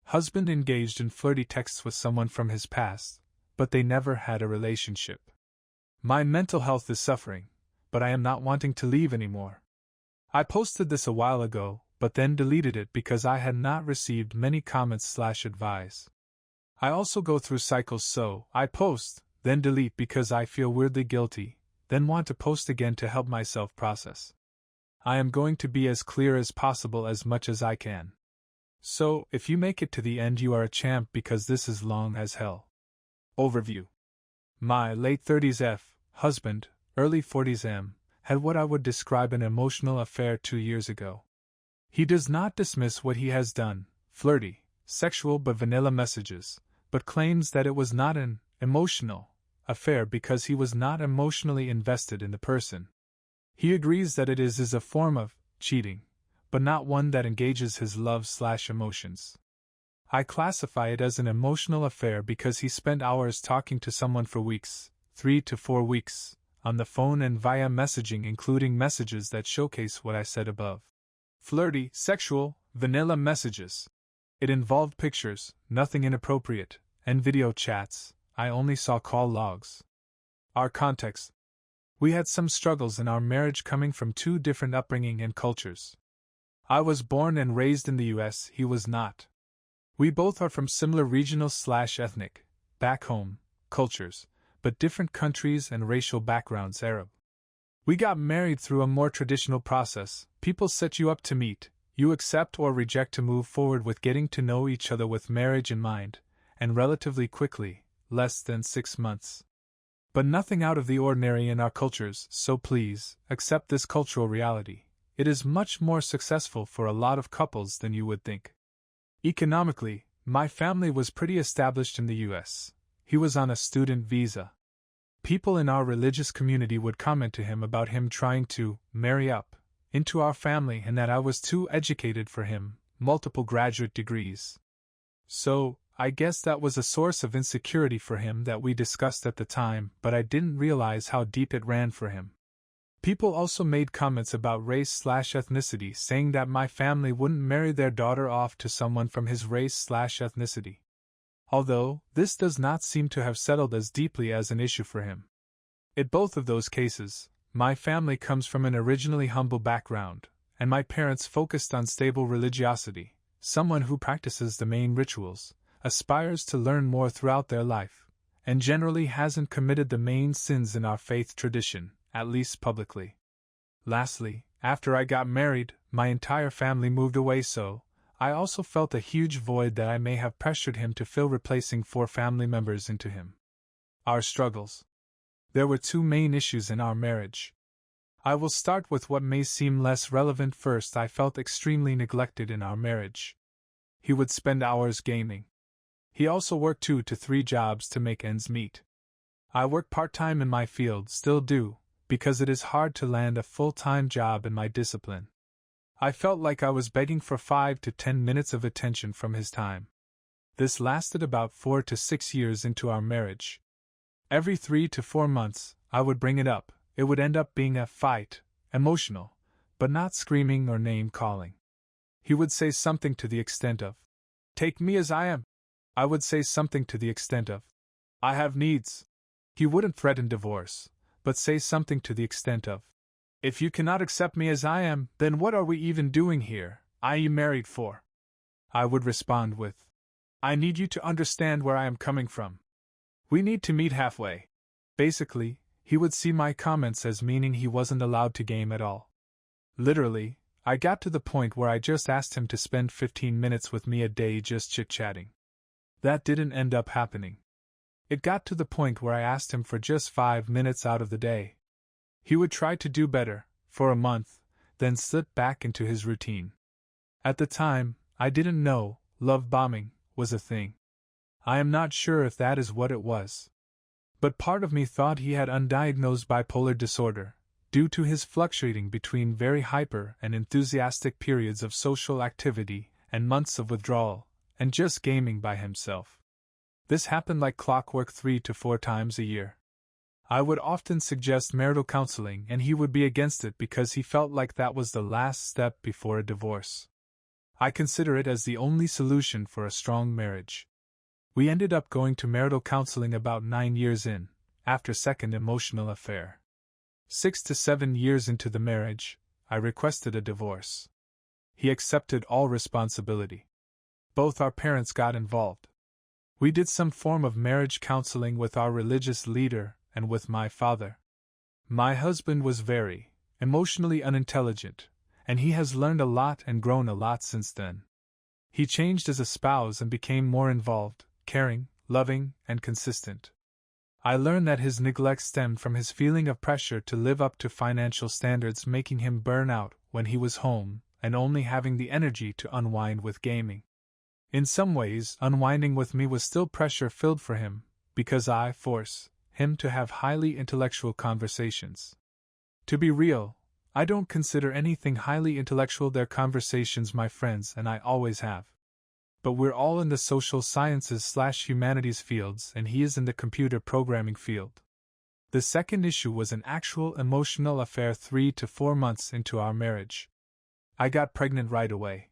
Husband engaged in flirty texts with someone from his past, but they never had a relationship. My mental health is suffering, but I am not wanting to leave anymore. I posted this a while ago, but then deleted it because I had not received many comments/advice. I also go through cycles, so I post, then delete because I feel weirdly guilty, then want to post again to help myself process. I am going to be as clear as possible as much as I can. So, if you make it to the end, you are a champ because this is long as hell. Overview. My late 30s husband, early 40s had what I would describe an emotional affair 2 years ago. He does not dismiss what he has done, flirty, sexual but vanilla messages, but claims that it was not an emotional affair because he was not emotionally invested in the person. He agrees that it is a form of cheating, but not one that engages his love/emotions. I classify it as an emotional affair because he spent hours talking to someone for weeks, 3 to 4 weeks, on the phone and via messaging, including messages that showcase what I said above. Flirty, sexual, vanilla messages. It involved pictures, nothing inappropriate, and video chats. I only saw call logs. Our context. We had some struggles in our marriage coming from 2 different upbringing and cultures. I was born and raised in the US, he was not. We both are from similar regional/ethnic, back home, cultures, but different countries and racial backgrounds. Arab. We got married through a more traditional process. People set you up to meet, you accept or reject to move forward with getting to know each other with marriage in mind, and relatively quickly, less than 6 months. But nothing out of the ordinary in our cultures, so please, accept this cultural reality. It is much more successful for a lot of couples than you would think. Economically, my family was pretty established in the US. He was on a student visa. People in our religious community would comment to him about him trying to marry up into our family and that I was too educated for him, multiple graduate degrees. So, I guess that was a source of insecurity for him that we discussed at the time, but I didn't realize how deep it ran for him. People also made comments about race/ethnicity, saying that my family wouldn't marry their daughter off to someone from his race/ethnicity. Although, this does not seem to have settled as deeply as an issue for him. In both of those cases, my family comes from an originally humble background, and my parents focused on stable religiosity. Someone who practices the main rituals, aspires to learn more throughout their life, and generally hasn't committed the main sins in our faith tradition, at least publicly. Lastly, after I got married, my entire family moved away, so I also felt a huge void that I may have pressured him to fill, replacing 4 family members into him. Our struggles. There were 2 main issues in our marriage. I will start with what may seem less relevant first. I felt extremely neglected in our marriage. He would spend hours gaming. He also worked 2 to 3 jobs to make ends meet. I work part-time in my field, still do, because it is hard to land a full-time job in my discipline. I felt like I was begging for 5 to 10 minutes of attention from his time. This lasted about 4 to 6 years into our marriage. Every 3 to 4 months, I would bring it up. It would end up being a fight, emotional, but not screaming or name-calling. He would say something to the extent of, "Take me as I am." I would say something to the extent of, "I have needs." He wouldn't threaten divorce, but say something to the extent of, "If you cannot accept me as I am, then what are we even doing here? Are you married for?" I would respond with, "I need you to understand where I am coming from. We need to meet halfway." Basically, he would see my comments as meaning he wasn't allowed to game at all. Literally, I got to the point where I just asked him to spend 15 minutes with me a day just chit-chatting. That didn't end up happening. It got to the point where I asked him for just 5 minutes out of the day. He would try to do better, for a month, then slip back into his routine. At the time, I didn't know love bombing was a thing. I am not sure if that is what it was. But part of me thought he had undiagnosed bipolar disorder, due to his fluctuating between very hyper and enthusiastic periods of social activity and months of withdrawal, and just gaming by himself. This happened like clockwork 3 to 4 times a year. I would often suggest marital counseling and he would be against it because he felt like that was the last step before a divorce. I consider it as the only solution for a strong marriage. We ended up going to marital counseling about 9 years in, after second emotional affair. 6 to 7 years into the marriage, I requested a divorce. He accepted all responsibility. Both our parents got involved. We did some form of marriage counseling with our religious leader and with my father. My husband was very emotionally unintelligent, and he has learned a lot and grown a lot since then. He changed as a spouse and became more involved, caring, loving, and consistent. I learned that his neglect stemmed from his feeling of pressure to live up to financial standards, making him burn out when he was home and only having the energy to unwind with gaming. In some ways, unwinding with me was still pressure-filled for him, because I force him to have highly intellectual conversations. To be real, I don't consider anything highly intellectual. They're conversations my friends and I always have. But we're all in the social sciences/humanities fields and he is in the computer programming field. The second issue was an actual emotional affair 3 to 4 months into our marriage. I got pregnant right away.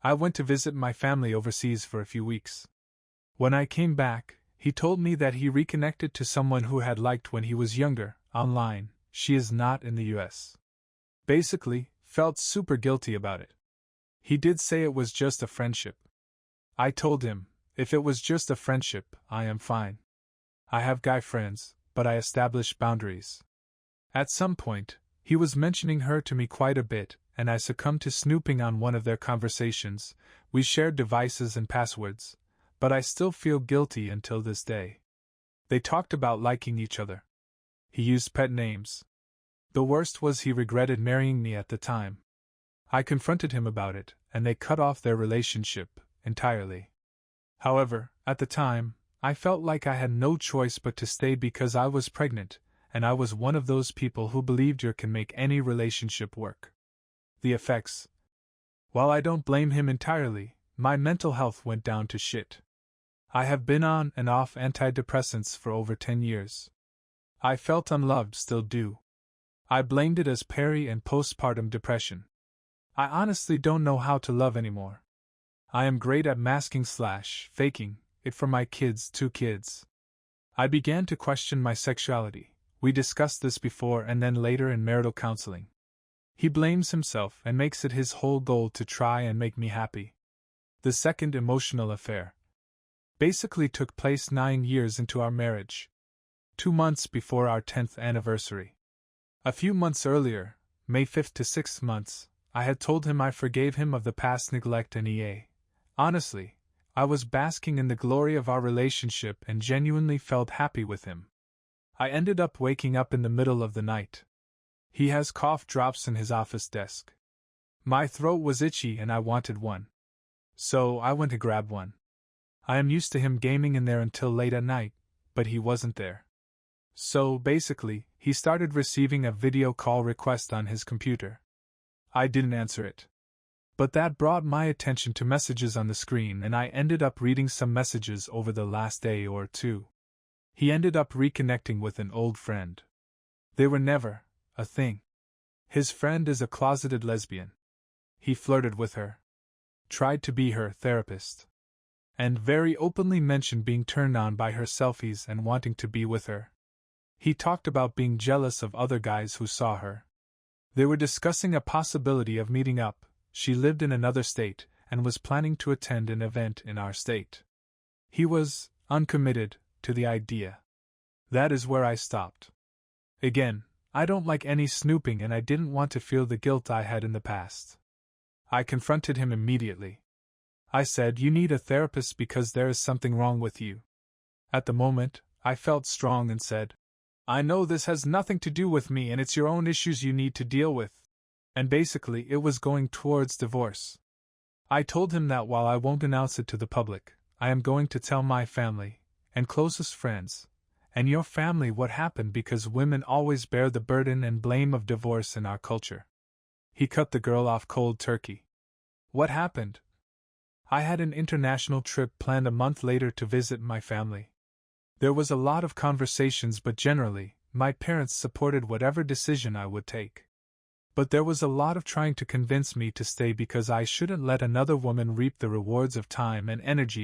I went to visit my family overseas for a few weeks. When I came back, he told me that he reconnected to someone who had liked when he was younger, online. She is not in the US. Basically, felt super guilty about it. He did say it was just a friendship. I told him, if it was just a friendship, I am fine. I have guy friends, but I establish boundaries. At some point, he was mentioning her to me quite a bit, and I succumbed to snooping on one of their conversations. We shared devices and passwords, but I still feel guilty until this day. They talked about liking each other. He used pet names. The worst was he regretted marrying me at the time. I confronted him about it, and they cut off their relationship entirely. However, at the time, I felt like I had no choice but to stay because I was pregnant, and I was one of those people who believed you can make any relationship work. The effects. While I don't blame him entirely, my mental health went down to shit. I have been on and off antidepressants for over 10 years. I felt unloved, still do. I blamed it as peri- and postpartum depression. I honestly don't know how to love anymore. I am great at masking/faking it for my kids, 2 kids. I began to question my sexuality. We discussed this before and then later in marital counseling. He blames himself and makes it his whole goal to try and make me happy. The second emotional affair basically took place 9 years into our marriage. 2 months before our 10th anniversary. A few months earlier, May 5th to 6 months, I had told him I forgave him of the past neglect and honestly, I was basking in the glory of our relationship and genuinely felt happy with him. I ended up waking up in the middle of the night. He has cough drops in his office desk. My throat was itchy and I wanted one. So I went to grab one. I am used to him gaming in there until late at night, but he wasn't there. So basically, he started receiving a video call request on his computer. I didn't answer it. But that brought my attention to messages on the screen and I ended up reading some messages over the last day or two. He ended up reconnecting with an old friend. They were never a thing. His friend is a closeted lesbian. He flirted with her. Tried to be her therapist. And very openly mentioned being turned on by her selfies and wanting to be with her. He talked about being jealous of other guys who saw her. They were discussing a possibility of meeting up. She lived in another state and was planning to attend an event in our state. He was uncommitted to the idea. That is where I stopped. Again, I don't like any snooping and I didn't want to feel the guilt I had in the past. I confronted him immediately. I said, "You need a therapist because there is something wrong with you." At the moment, I felt strong and said, "I know this has nothing to do with me and it's your own issues you need to deal with." And basically it was going towards divorce. I told him that while I won't announce it to the public, I am going to tell my family and closest friends and your family what happened because women always bear the burden and blame of divorce in our culture. He cut the girl off cold turkey. What happened? I had an international trip planned a month later to visit my family. There was a lot of conversations, but generally, my parents supported whatever decision I would take. But there was a lot of trying to convince me to stay because I shouldn't let another woman reap the rewards of time and energy